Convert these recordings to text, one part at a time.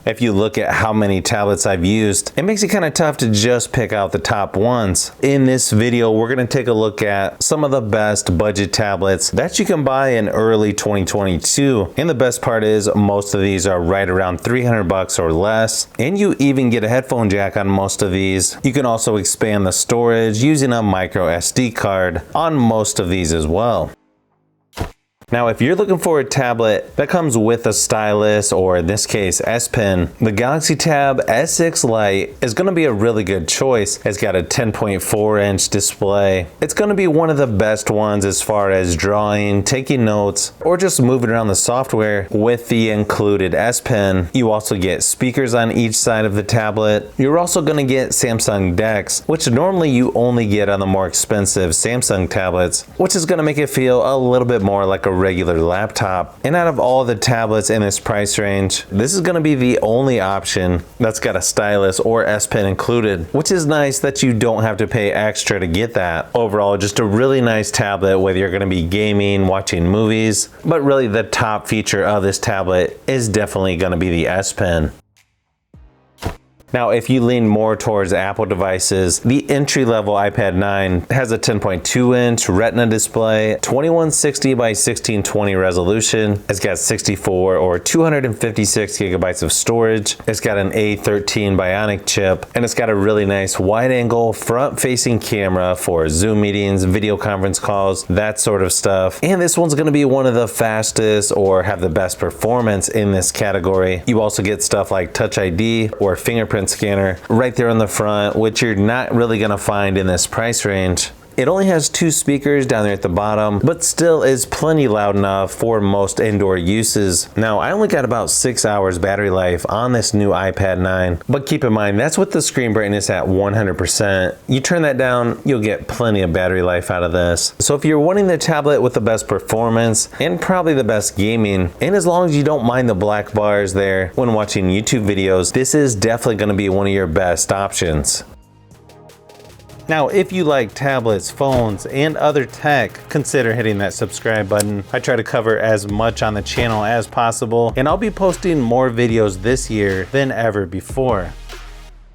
If you look at how many tablets I've used, it makes it kind of tough to just pick out the top ones. In this video, we're going to take a look at some of the best budget tablets that you can buy in early 2022. And the best part is most of these are right around 300 bucks or less. And you even get a headphone jack on most of these. You can also expand the storage using a micro SD card on most of these as well. Now, if you're looking for a tablet that comes with a stylus, or in this case, S Pen, the Galaxy Tab S6 Lite is going to be a really good choice. It's got a 10.4-inch display. It's going to be one of the best ones as far as drawing, taking notes, or just moving around the software with the included S Pen. You also get speakers on each side of the tablet. You're also going to get Samsung DeX, which normally you only get on the more expensive Samsung tablets, which is going to make it feel a little bit more like a regular laptop. And out of all the tablets in this price range, this is going to be the only option that's got a stylus or S Pen included, which is nice that you don't have to pay extra to get that. Overall, just a really nice tablet whether you're going to be gaming, watching movies, but really the top feature of this tablet is definitely going to be the S Pen. Now, if you lean more towards Apple devices, the entry-level iPad 9 has a 10.2-inch Retina display, 2160 by 1620 resolution. It's got 64 or 256 gigabytes of storage. It's got an A13 Bionic chip, and it's got a really nice wide-angle front-facing camera for Zoom meetings, video conference calls, that sort of stuff. And this one's going to be one of the fastest or have the best performance in this category. You also get stuff like Touch ID or fingerprint scanner right there on the front, which you're not really going to find in this price range. It only has 2 speakers down there at the bottom, but still is plenty loud enough for most indoor uses. Now, I only got about 6 hours battery life on this new iPad 9, but keep in mind that's with the screen brightness at 100%. You turn that down, you'll get plenty of battery life out of this. So if you're wanting the tablet with the best performance and probably the best gaming, and as long as you don't mind the black bars there when watching YouTube videos, this is definitely going to be one of your best options. Now, if you like tablets, phones, and other tech, consider hitting that subscribe button. I try to cover as much on the channel as possible, and I'll be posting more videos this year than ever before.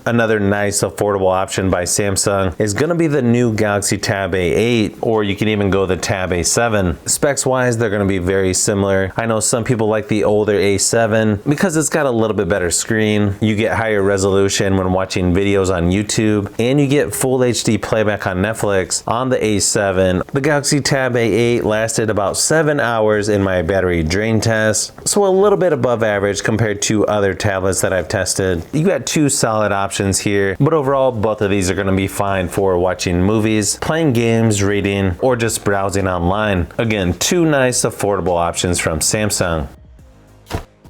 Another nice affordable option by Samsung is going to be the new Galaxy Tab A8, or you can even go the Tab A7. Specs wise, they're going to be very similar. I know some people like the older A7 because it's got a little bit better screen. You get higher resolution when watching videos on YouTube, and you get full HD playback on Netflix on the A7. The Galaxy Tab A8 lasted about 7 hours in my battery drain test, so a little bit above average compared to other tablets that I've tested. You got 2 solid options here, but overall both of these are going to be fine for watching movies, playing games, reading, or just browsing online. Again, 2 nice affordable options from Samsung.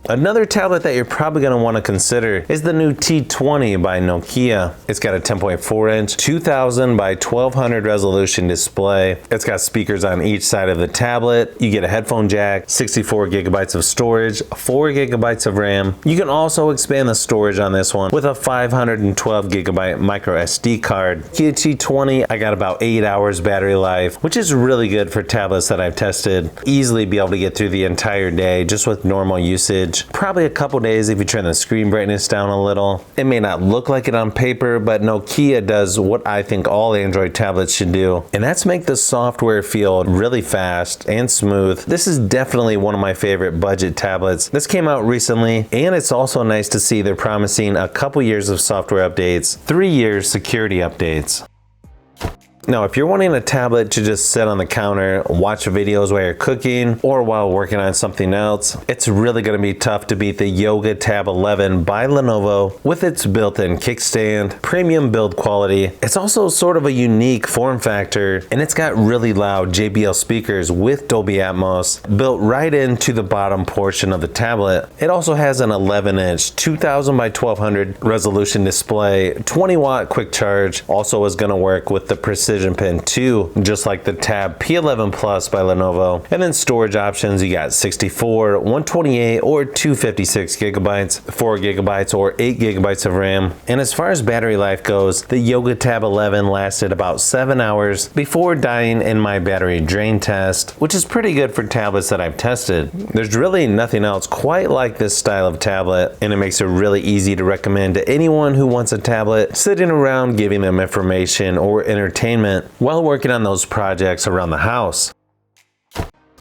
Another tablet that you're probably going to want to consider is the new T20 by Nokia. It's got a 10.4-inch 2000 by 1200 resolution display. It's got speakers on each side of the tablet. You get a headphone jack, 64 gigabytes of storage, 4 gigabytes of RAM. You can also expand the storage on this one with a 512 gigabyte micro SD card. Nokia T20, I got about 8 hours battery life, which is really good for tablets that I've tested. Easily be able to get through the entire day just with normal usage. Probably a couple days if you turn the screen brightness down a little. It may not look like it on paper, but Nokia does what I think all Android tablets should do, and that's make the software feel really fast and smooth. This is definitely one of my favorite budget tablets. This came out recently, and it's also nice to see they're promising a couple years of software updates, 3 years security updates. Now, if you're wanting a tablet to just sit on the counter, watch videos while you're cooking, or while working on something else, it's really going to be tough to beat the Yoga Tab 11 by Lenovo with its built-in kickstand, premium build quality. It's also sort of a unique form factor, and it's got really loud JBL speakers with Dolby Atmos built right into the bottom portion of the tablet. It also has an 11-inch 2000 by 1200 resolution display, 20-watt quick charge, also is going to work with the precision Precision Pen 2, just like the Tab P11 Plus by Lenovo. And then storage options, you got 64, 128, or 256 gigabytes, 4 gigabytes, or 8 gigabytes of RAM. And as far as battery life goes, the Yoga Tab 11 lasted about 7 hours before dying in my battery drain test, which is pretty good for tablets that I've tested. There's really nothing else quite like this style of tablet, and it makes it really easy to recommend to anyone who wants a tablet sitting around giving them information or entertainment while working on those projects around the house.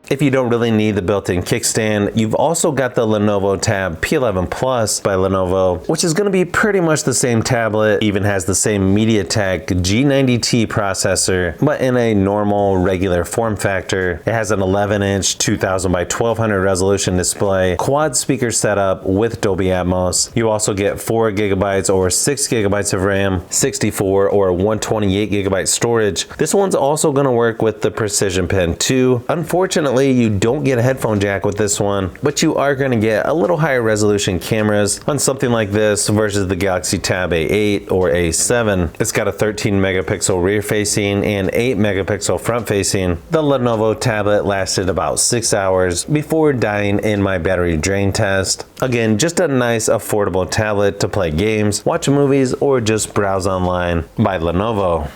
If you don't really need the built-in kickstand, you've also got the Lenovo Tab P11 Plus by Lenovo, which is going to be pretty much the same tablet, even has the same MediaTek G90T processor, but in a normal, regular form factor. It has an 11-inch 2000 by 1200 resolution display, quad speaker setup with Dolby Atmos. You also get 4 gigabytes or 6 gigabytes of RAM, 64 or 128 gigabyte storage. This one's also going to work with the Precision Pen 2. Unfortunately, you don't get a headphone jack with this one, but you are going to get a little higher resolution cameras on something like this versus the Galaxy Tab A8 or A7. It's got a 13 megapixel rear facing and 8 megapixel front facing. The Lenovo tablet lasted about 6 hours before dying in my battery drain test. Again, just a nice affordable tablet to play games, watch movies, or just browse online by Lenovo.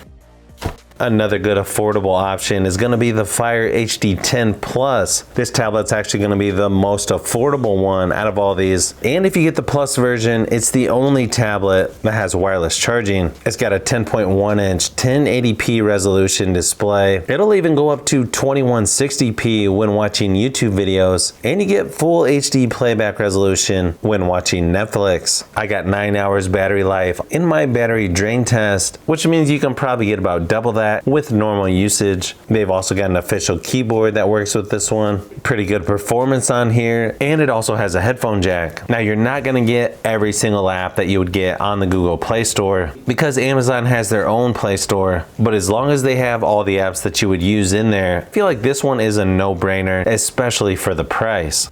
Another good affordable option is going to be the Fire HD 10 Plus. This tablet's actually going to be the most affordable one out of all these. And if you get the Plus version, it's the only tablet that has wireless charging. It's got a 10.1 inch 1080p resolution display. It'll even go up to 2160p when watching YouTube videos. And you get full HD playback resolution when watching Netflix. I got 9 hours battery life in my battery drain test, which means you can probably get about double that with normal usage. They've also got an official keyboard that works with this one. Pretty good performance on here, and it also has a headphone jack. Now, you're not going to get every single app that you would get on the Google Play Store because Amazon has their own Play Store, but as long as they have all the apps that you would use in there, I feel like this one is a no-brainer, especially for the price.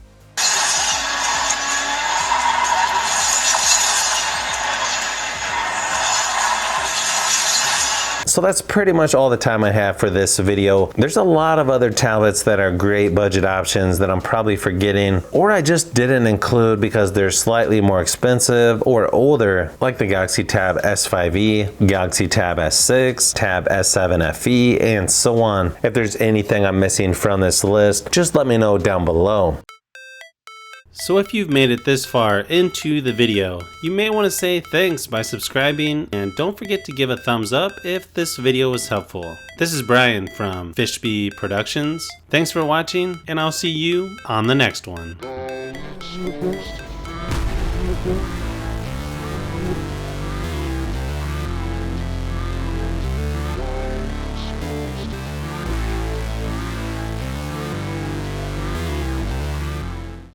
So that's pretty much all the time I have for this video. There's a lot of other tablets that are great budget options that I'm probably forgetting, or I just didn't include because they're slightly more expensive or older, like the Galaxy Tab S5e, Galaxy Tab S6, Tab S7 FE, and so on. If there's anything I'm missing from this list, just let me know down below. So if you've made it this far into the video, you may want to say thanks by subscribing, and don't forget to give a thumbs up if this video was helpful. This is Brian from Fishbee Productions. Thanks for watching, and I'll see you on the next one.